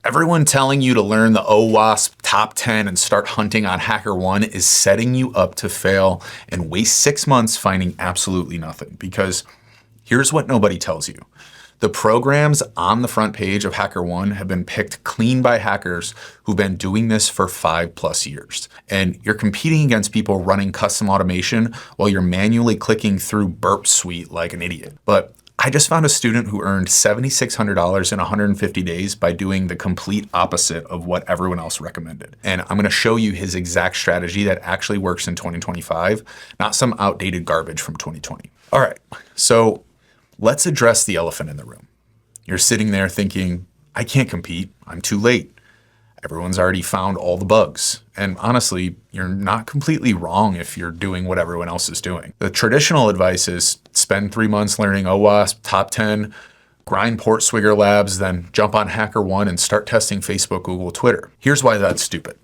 Everyone telling you to learn the OWASP top 10 and start hunting on HackerOne is setting you up to fail and waste 6 months finding absolutely nothing. Because here's what nobody tells you. The programs on the front page of HackerOne have been picked clean by hackers who've been doing this for 5+ years. And you're competing against people running custom automation while you're manually clicking through Burp Suite like an idiot. But I just found a student who earned $7,600 in 150 days by doing the complete opposite of what everyone else recommended. And I'm going to show you his exact strategy that actually works in 2025, not some outdated garbage from 2020. All right, so let's address the elephant in the room. You're sitting there thinking, I can't compete, I'm too late. Everyone's already found all the bugs. And honestly, you're not completely wrong if you're doing what everyone else is doing. The traditional advice is spend 3 months learning OWASP, top 10, grind PortSwigger labs, then jump on HackerOne and start testing Facebook, Google, Twitter. Here's why that's stupid.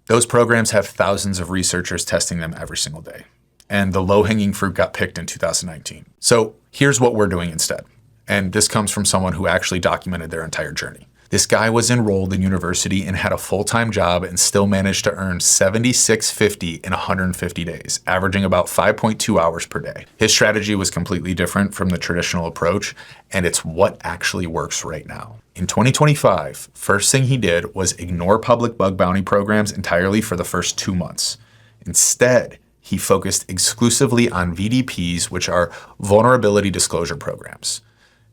Those programs have thousands of researchers testing them every single day. And the low-hanging fruit got picked in 2019. So here's what we're doing instead. And this comes from someone who actually documented their entire journey. This guy was enrolled in university and had a full-time job and still managed to earn $76.50 in 150 days, averaging about 5.2 hours per day. His strategy was completely different from the traditional approach, and it's what actually works right now. In 2025, first thing he did was ignore public bug bounty programs entirely for the first 2 months. Instead, he focused exclusively on VDPs, which are vulnerability disclosure programs.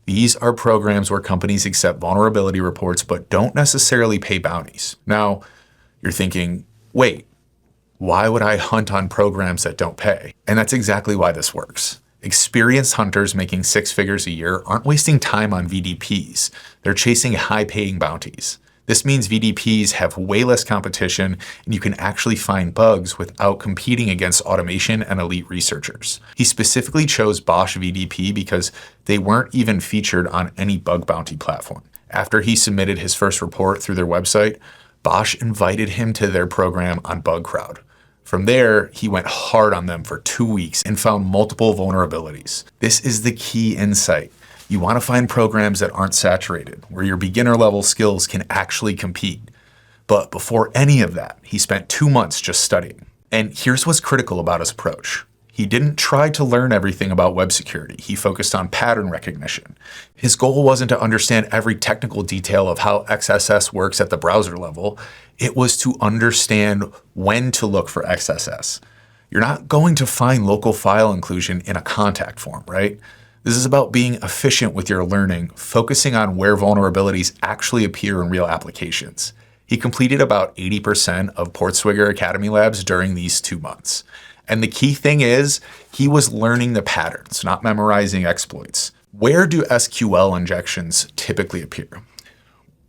These are programs where companies accept vulnerability reports but don't necessarily pay bounties. Now, you're thinking, wait, why would I hunt on programs that don't pay? And that's exactly why this works. Experienced hunters making 6 figures a year aren't wasting time on VDPs. They're chasing high-paying bounties. This means VDPs have way less competition, and you can actually find bugs without competing against automation and elite researchers. He specifically chose Bosch VDP because they weren't even featured on any bug bounty platform. After he submitted his first report through their website, Bosch invited him to their program on BugCrowd. From there, he went hard on them for 2 weeks and found multiple vulnerabilities. This is the key insight. You want to find programs that aren't saturated, where your beginner level skills can actually compete. But before any of that, he spent 2 months just studying. And here's what's critical about his approach. He didn't try to learn everything about web security. He focused on pattern recognition. His goal wasn't to understand every technical detail of how XSS works at the browser level. It was to understand when to look for XSS. You're not going to find local file inclusion in a contact form, right? This is about being efficient with your learning, focusing on where vulnerabilities actually appear in real applications. He completed about 80% of PortSwigger Academy labs during these 2 months. And the key thing is, he was learning the patterns, not memorizing exploits. Where do SQL injections typically appear?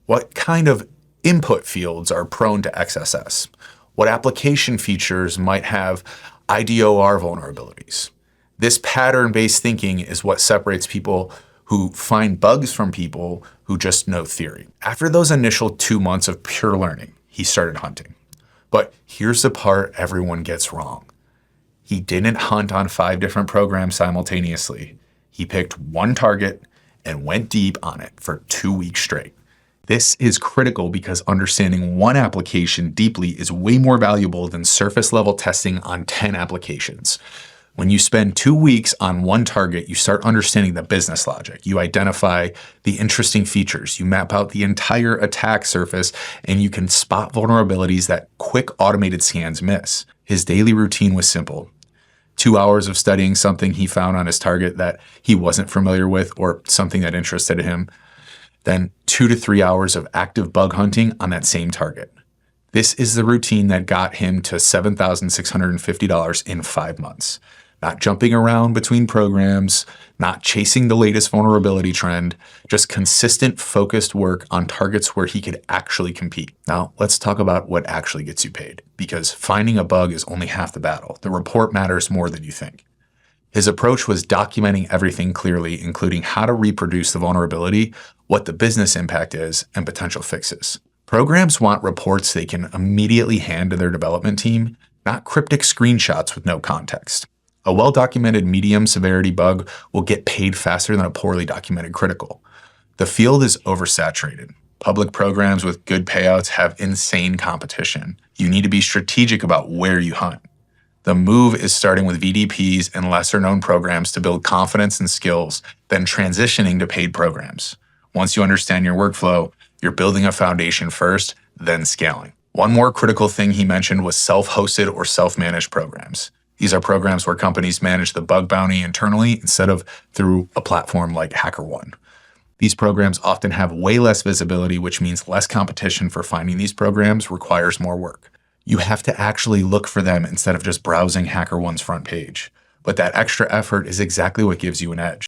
What kind of input fields are prone to XSS? What application features might have IDOR vulnerabilities? This pattern-based thinking is what separates people who find bugs from people who just know theory. After those initial 2 months of pure learning, he started hunting. But here's the part everyone gets wrong. He didn't hunt on 5 different programs simultaneously. He picked one target and went deep on it for 2 weeks straight. This is critical because understanding one application deeply is way more valuable than surface-level testing on 10 applications. When you spend 2 weeks on one target, you start understanding the business logic. You identify the interesting features. You map out the entire attack surface, and you can spot vulnerabilities that quick automated scans miss. His daily routine was simple. 2 hours of studying something he found on his target that he wasn't familiar with or something that interested him. Then 2 to 3 hours of active bug hunting on that same target. This is the routine that got him to $7,650 in 5 months. Not jumping around between programs, not chasing the latest vulnerability trend, just consistent, focused work on targets where he could actually compete. Now, let's talk about what actually gets you paid, because finding a bug is only half the battle. The report matters more than you think. His approach was documenting everything clearly, including how to reproduce the vulnerability, what the business impact is, and potential fixes. Programs want reports they can immediately hand to their development team, not cryptic screenshots with no context. A well-documented medium severity bug will get paid faster than a poorly documented critical. The field is oversaturated. Public programs with good payouts have insane competition. You need to be strategic about where you hunt. The move is starting with VDPs and lesser-known programs to build confidence and skills, then transitioning to paid programs. Once you understand your workflow, you're building a foundation first, then scaling. One more critical thing he mentioned was self-hosted or self-managed programs. These are programs where companies manage the bug bounty internally instead of through a platform like HackerOne. These programs often have way less visibility, which means less competition for finding these programs requires more work. You have to actually look for them instead of just browsing HackerOne's front page. But that extra effort is exactly what gives you an edge.